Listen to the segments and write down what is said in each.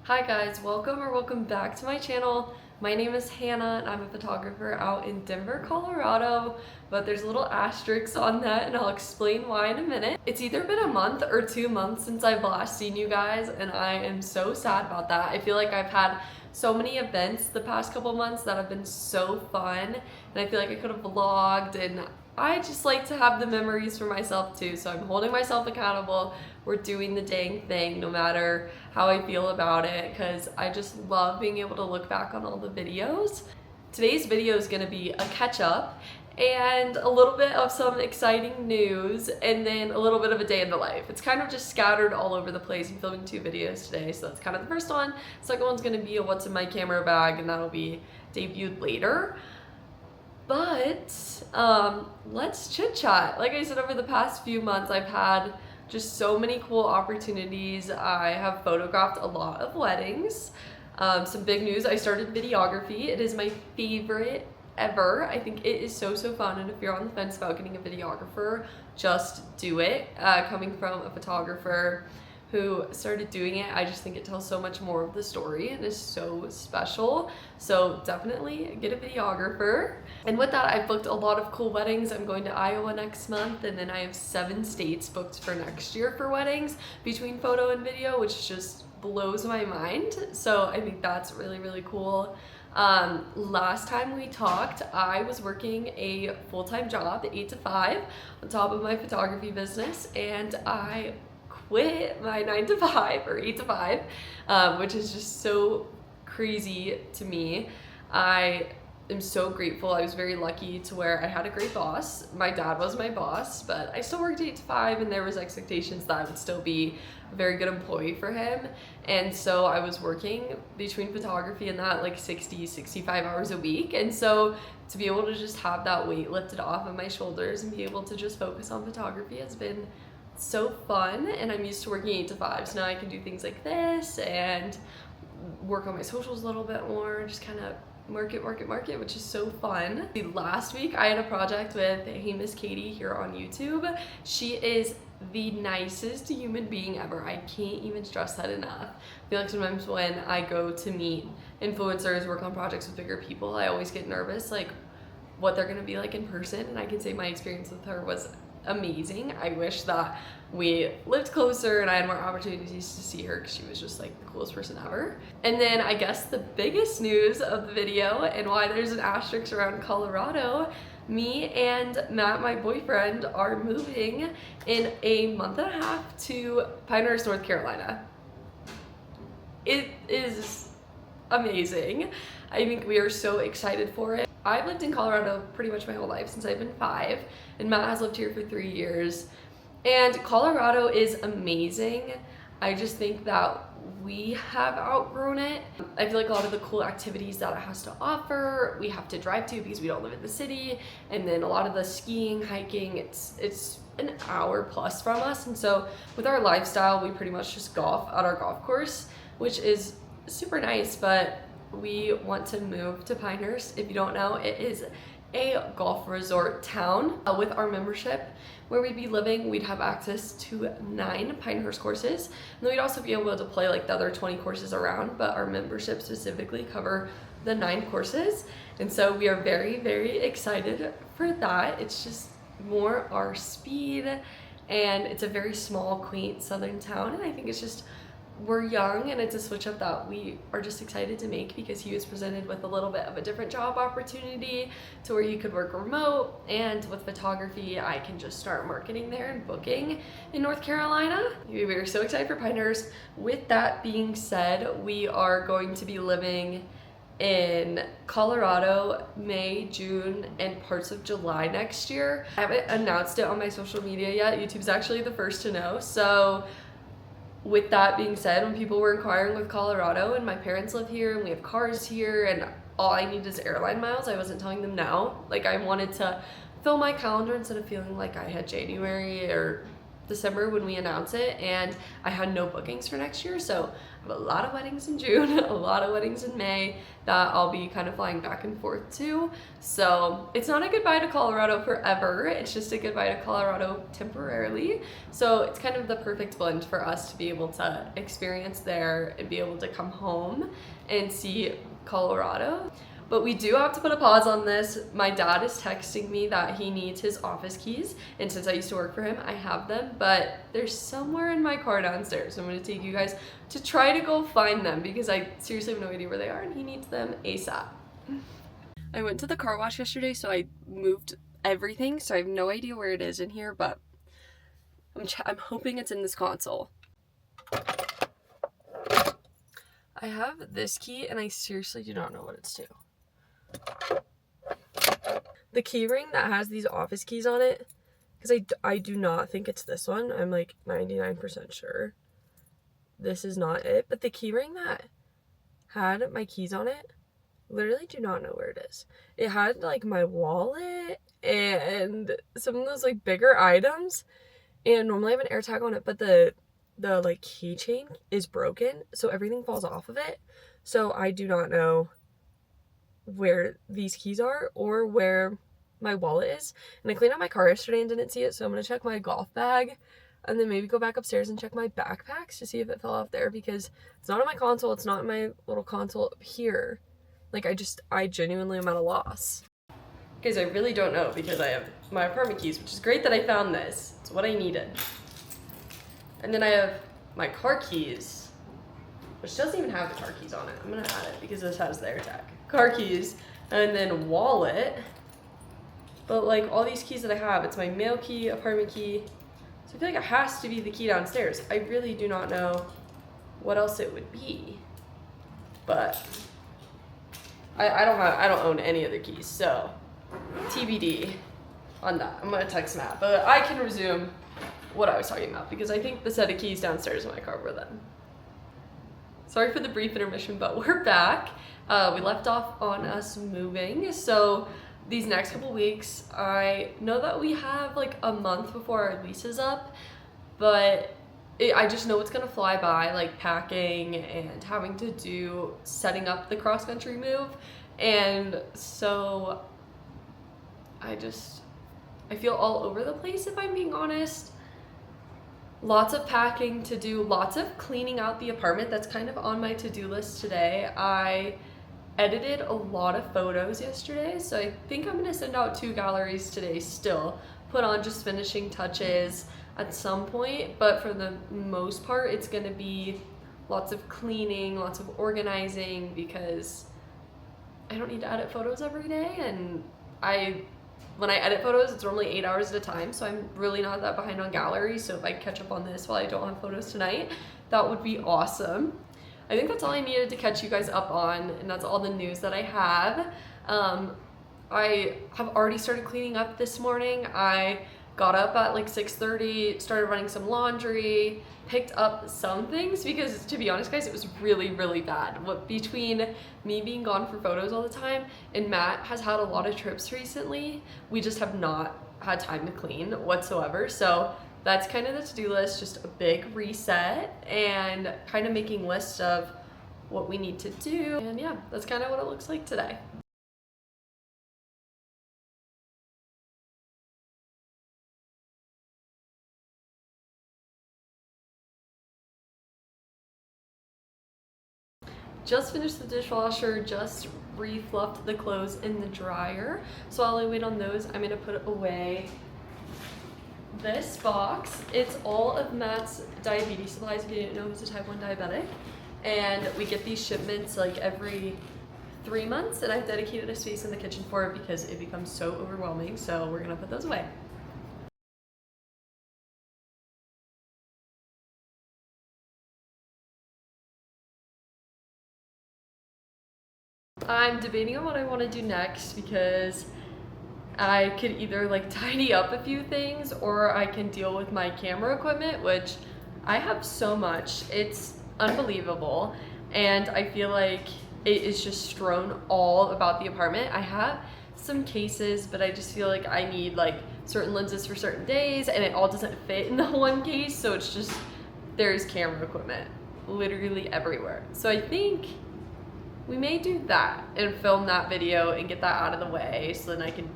Hi guys, welcome back to my channel. My name is Hannah and I'm a photographer out in Denver, Colorado, but there's a little asterisk on that and I'll explain why in a minute. It's either been a month or 2 months since I've last seen you guys and I am so sad about that. I feel like I've had so many events the past couple months that have been so fun and I feel like I could have vlogged, and I just like to have the memories for myself too, so I'm holding myself accountable. We're doing the dang thing no matter how I feel about it, because I just love being able to look back on all the videos. Today's video is going to be a catch up and a little bit of some exciting news and then a little bit of a day in the life. It's kind of just scattered all over the place. I'm filming 2 videos today, so that's kind of the first one. Second one's going to be a what's in my camera bag, and that'll be debuted later. But let's chit chat. Like I said, over the past few months I've had just so many cool opportunities. I have photographed a lot of weddings. Some big news, I started videography. It is my favorite ever. I think it is so fun, and if you're on the fence about getting a videographer, just do it. Coming from a photographer who started doing it, I just think it tells so much more of the story and is so special. So definitely get a videographer. And with that, I've booked a lot of cool weddings. I'm going to Iowa next month, and then I have 7 states booked for next year for weddings between photo and video, which just blows my mind. So I think that's really cool. Last time we talked, I was working a full-time job, 8 to 5, on top of my photography business, and I quit my 9 to 5 or 8 to 5, which is just so crazy to me. I am so grateful. I was very lucky to where I had a great boss. My dad was my boss, but I still worked 8 to 5, and there was expectations that I would still be a very good employee for him. And so I was working between photography and that like 65 hours a week. And so to be able to just have that weight lifted off of my shoulders and be able to just focus on photography has been so fun. And I'm used to working 8 to 5, so now I can do things like this and work on my socials a little bit more, just kind of market, which is so fun. Last week I had a project with Hey Miss Katie here on YouTube. She is the nicest human being ever. I can't even stress that enough. I feel like sometimes when I go to meet influencers, work on projects with bigger people, I always get nervous like what they're gonna be like in person, and I can say my experience with her was amazing. I wish that we lived closer and I had more opportunities to see her, because she was just like the coolest person ever. And then I guess the biggest news of the video, and why there's an asterisk around Colorado, me and Matt, my boyfriend, are moving in a month and a half to Pinehurst, North Carolina. It is amazing. I think we are so excited for it. I've lived in Colorado pretty much my whole life, since I've been 5, and Matt has lived here for 3 years. And Colorado is amazing. I just think that we have outgrown it. I feel like a lot of the cool activities that it has to offer, we have to drive to because we don't live in the city. And then a lot of the skiing, hiking, it's an hour plus from us. And so with our lifestyle, we pretty much just golf at our golf course, which is super nice, but we want to move to Pinehurst. If you don't know, it is a golf resort town. With our membership where we'd be living, we'd have access to 9 Pinehurst courses, and then we'd also be able to play like the other 20 courses around, but our membership specifically cover the 9 courses. And so we are very excited for that. It's just more our speed, and it's a very small, quaint southern town, and I think it's just, we're young, and it's a switch up that we are just excited to make, because he was presented with a little bit of a different job opportunity to where you could work remote, and with photography I can just start marketing there and booking in North Carolina. We are so excited for Pinehurst. With that being said, we are going to be living in Colorado May, June, and parts of July next year. I haven't announced it on my social media yet. YouTube's actually the first to know. So with that being said, when people were inquiring with Colorado, and my parents live here and we have cars here and all I need is airline miles, I wasn't telling them now. Like, I wanted to fill my calendar instead of feeling like I had January or December when we announce it and I had no bookings for next year. So I have a lot of weddings in June, a lot of weddings in May that I'll be kind of flying back and forth to. So it's not a goodbye to Colorado forever. It's just a goodbye to Colorado temporarily. So it's kind of the perfect blend for us to be able to experience there and be able to come home and see Colorado. But we do have to put a pause on this. My dad is texting me that he needs his office keys, and since I used to work for him, I have them, but they're somewhere in my car downstairs. So I'm gonna take you guys to try to go find them because I seriously have no idea where they are and he needs them ASAP. I went to the car wash yesterday, so I moved everything, so I have no idea where it is in here, but I'm hoping it's in this console. I have this key and I seriously do not know what it's to. The key ring that has these office keys on it, because I do not think it's this one. I'm like 99% sure this is not it, but the key ring that had my keys on it, literally do not know where it is. It had like my wallet and some of those like bigger items, and normally I have an AirTag on it, but the like keychain is broken, so everything falls off of it. So I do not know where these keys are or where my wallet is. And I cleaned out my car yesterday and didn't see it, so I'm gonna check my golf bag and then maybe go back upstairs and check my backpacks to see if it fell off there, because it's not in my console, it's not in my little console up here. Like I genuinely am at a loss. Guys, I really don't know because I have my apartment keys, which is great that I found this. It's what I needed. And then I have my car keys, which doesn't even have the car keys on it. I'm gonna add it because this has the AirTag. Car keys, and then wallet. But like all these keys that I have, it's my mail key, apartment key. So I feel like it has to be the key downstairs. I really do not know what else it would be. But I don't own any other keys, so TBD on that. I'm gonna text Matt, but I can resume what I was talking about because I think the set of keys downstairs in my car were them. Sorry for the brief intermission, but we're back. We left off on us moving. So these next couple weeks, I know that we have like a month before our lease is up, but I just know it's gonna fly by, like packing and having to do setting up the cross-country move. And so I feel all over the place, if I'm being honest. Lots of packing to do, lots of cleaning out the apartment. That's kind of on my to-do list today. I edited a lot of photos yesterday, so I think I'm gonna send out 2 galleries today still, put on just finishing touches at some point, but for the most part, it's gonna be lots of cleaning, lots of organizing, because I don't need to edit photos every day, and when I edit photos, it's normally 8 hours at a time, so I'm really not that behind on galleries. So if I catch up on this while I don't have photos tonight, that would be awesome. I think that's all I needed to catch you guys up on, and that's all the news that I have. I have already started cleaning up this morning. I got up at like 6:30, started running some laundry, picked up some things because, to be honest guys, it was really, really bad. Between me being gone for photos all the time and Matt has had a lot of trips recently, we just have not had time to clean whatsoever. So that's kind of the to-do list, just a big reset and kind of making lists of what we need to do. And yeah, that's kind of what it looks like today. Just finished the dishwasher, just refluffed the clothes in the dryer. So while I wait on those, I'm gonna put away this box. It's all of Matt's diabetes supplies. If you didn't know, he's a type 1 diabetic. And we get these shipments like every 3 months, and I've dedicated a space in the kitchen for it because it becomes so overwhelming. So we're gonna put those away. I'm debating on what I want to do next because I could either like tidy up a few things or I can deal with my camera equipment, which I have so much. It's unbelievable. And I feel like it is just strewn all about the apartment. I have some cases, but I just feel like I need like certain lenses for certain days and it all doesn't fit in the one case. So it's just, there's camera equipment literally everywhere. So I think we may do that and film that video and get that out of the way so then I can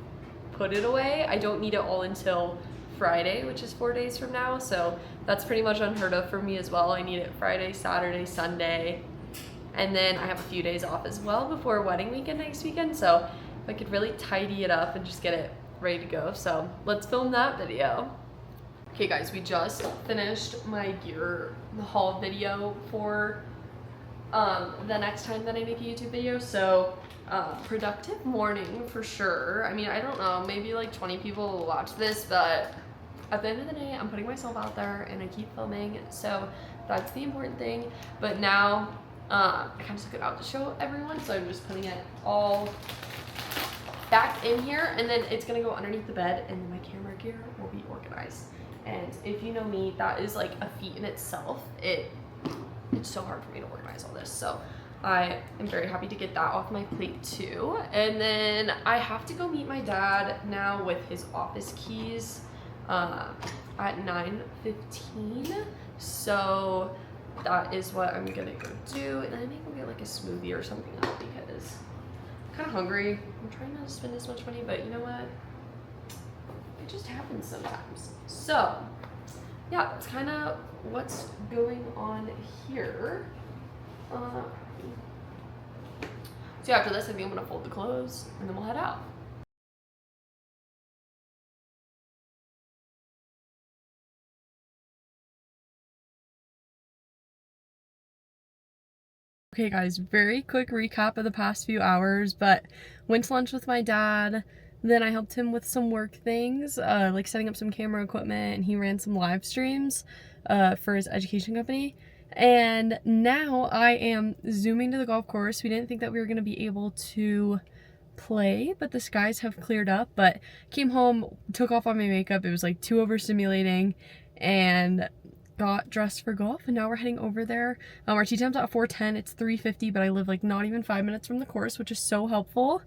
put it away. I don't need it all until Friday, which is 4 days from now, so that's pretty much unheard of for me as well. I need it Friday, Saturday, Sunday, and then I have a few days off as well before wedding weekend next weekend, so if I could really tidy it up and just get it ready to go. So let's film that video. Okay guys, we just finished my gear haul video for the next time that I make a YouTube video, so productive morning for sure. I mean, I don't know, maybe like 20 people will watch this, but at the end of the day, I'm putting myself out there and I keep filming, so that's the important thing. But now I kind of took it out to show everyone, so I'm just putting it all back in here, and then it's gonna go underneath the bed, and then my camera gear will be organized. And if you know me, that is like a feat in itself. It's so hard for me to organize all this, so I am very happy to get that off my plate too. And then I have to go meet my dad now with his office keys at 9:15, so that is what I'm gonna go do. And then I may go get like a smoothie or something else because I'm kind of hungry. I'm trying not to spend as much money, but you know what, it just happens sometimes. So yeah, that's kind of what's going on here. So after this, I think I'm gonna fold the clothes and then we'll head out. Okay guys, very quick recap of the past few hours, but went to lunch with my dad, then I helped him with some work things, like setting up some camera equipment, and he ran some live streams for his education company. And now I am zooming to the golf course. We didn't think that we were going to be able to play, but the skies have cleared up. But came home, took off all my makeup, it was like too overstimulating, and got dressed for golf, and now we're heading over there. Our tee time's at 4:10, it's 3:50, but I live like not even 5 minutes from the course, which is so helpful.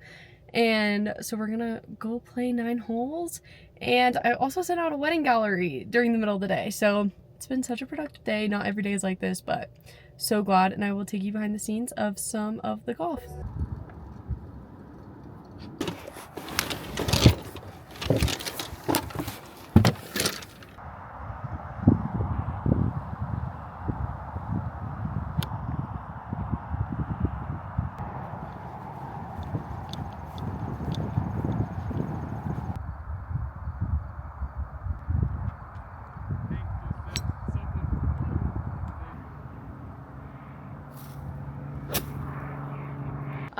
And so we're gonna go play 9 holes, and I also sent out a wedding gallery during the middle of the day, so it's been such a productive day. Not every day is like this, but so glad. And I will take you behind the scenes of some of the golf.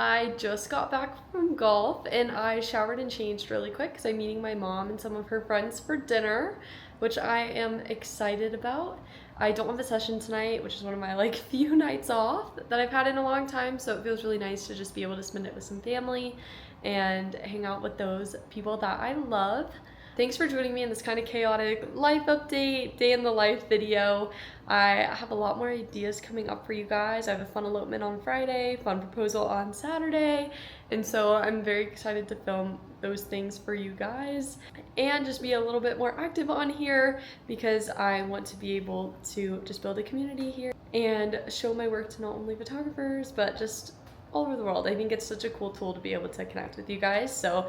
I just got back from golf and I showered and changed really quick because I'm meeting my mom and some of her friends for dinner, which I am excited about. I don't have a session tonight, which is one of my like few nights off that I've had in a long time, so it feels really nice to just be able to spend it with some family and hang out with those people that I love. Thanks for joining me in this kind of chaotic life update, day in the life video. I have a lot more ideas coming up for you guys. I have a fun elopement on Friday, fun proposal on Saturday, and so I'm very excited to film those things for you guys and just be a little bit more active on here because I want to be able to just build a community here and show my work to not only photographers but just all over the world. I think it's such a cool tool to be able to connect with you guys. So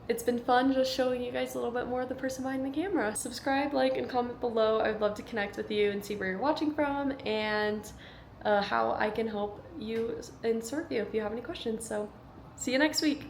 it's been fun just showing you guys a little bit more of the person behind the camera. Subscribe, like, and comment below. I'd love to connect with you and see where you're watching from and how I can help you and serve you if you have any questions. So see you next week.